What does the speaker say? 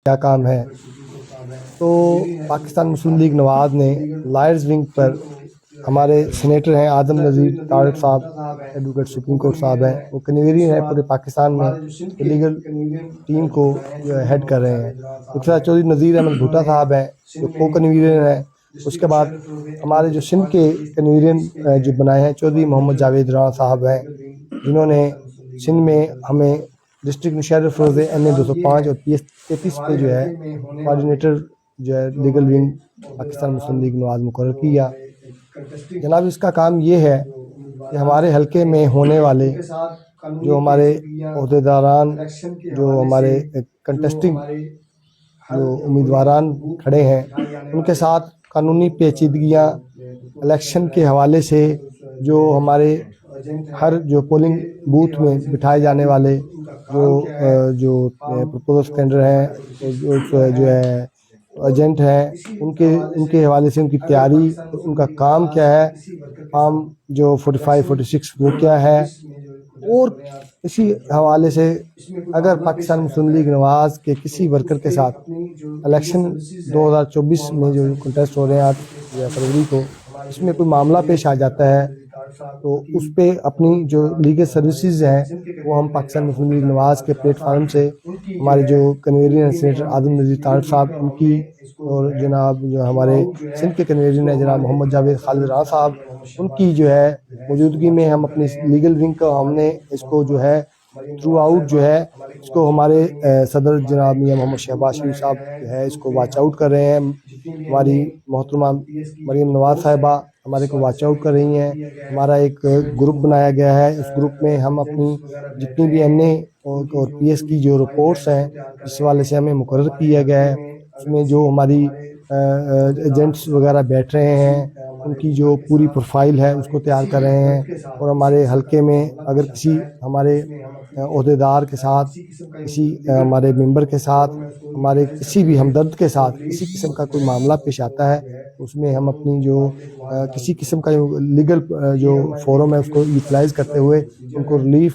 क्या काम है। तो पाकिस्तान मुस्लिम लीग नवाज़ ने लायर्स विंग पर हमारे सीनेटर हैं आदम नज़ीर तारिक साहब, एडवोकेट सुप्रीम कोर्ट साहब हैं, वो कन्वीनर हैं पूरे पाकिस्तान में इलीगल टीम को जो है हेड कर रहे हैं। उसके साथ चौधरी नज़ीर अहमद भुट्टा साहब हैं जो को कन्वीनर हैं। उसके बाद हमारे जो सिंध के कन्वीनर जो बनाए हैं चौधरी मोहम्मद जावेद राना साहब हैं, जिन्होंने सिंध में हमें डिस्ट्रिक्ट मुशर्रफ रोज़े NA 205 और PS 33 पे जो है कोऑर्डिनेटर जो है लीगल विंग पाकिस्तान मुस्लिम लीग नवाज़ मुकर्रर किया। जनाब इसका काम ये है कि हमारे हलके में होने वाले जो हमारे अहदेदारान जो हमारे कंटेस्टिंग जो उम्मीदवारान खड़े हैं उनके साथ कानूनी पेचीदगियाँ इलेक्शन के हवाले से जो हमारे हर जो पोलिंग बूथ में बिठाए जाने वाले जो प्रपोजल स्टैंडर हैं जो है एजेंट हैं उनके हवाले से उनकी तैयारी उनका काम क्या है, काम जो 45-46 वो क्या है, और इसी हवाले से अगर पाकिस्तान मुस्लिम लीग नवाज़ के किसी वर्कर के साथ इलेक्शन 2024 में जो कंटेस्ट हो रहे हैं 8 फरवरी को, इसमें कोई मामला पेश आ जाता है तो उस पर अपनी जो लीगल सर्विसेज हैं वो हम पाकिस्तान मुस्लिम लीग नवाज़ के प्लेटफार्म से हमारे जो कन्वीनर हैं सीनेटर आदम नज़ीर तारिक साहब उनकी, और जनाब जो हमारे सिंध के कन्वीनर हैं जनाब मोहम्मद जावेद खालिद राना साहब उनकी जो है मौजूदगी में हम अपनी लीगल विंग का हमने इसको जो है थ्रू आउट जो है इसको हमारे सदर जनाब मियां मोहम्मद शहबाज शरीफ साहब जो है इसको वॉच आउट कर रहे हैं। हमारी मोहतरमा मरीम नवाज साहिबा हमारे को वॉच आउट कर रही हैं। हमारा एक ग्रुप बनाया गया है, उस ग्रुप में हम अपनी जितनी भी NA और PS की जो रिपोर्ट्स हैं इस वाले से हमें मुकर्रर किया गया है, उसमें जो हमारी एजेंट्स वगैरह बैठ रहे हैं उनकी जो पूरी प्रोफाइल है उसको तैयार कर रहे हैं। और हमारे हलके में अगर किसी हमारे अहदेदार के साथ, किसी हमारे मेंबर के साथ, हमारे किसी भी हमदर्द के साथ किसी किस्म का कोई मामला पेश आता है उसमें हम अपनी जो किसी किस्म का जो लीगल जो फोरम है उसको यूटिलाइज़ करते हुए उनको रिलीफ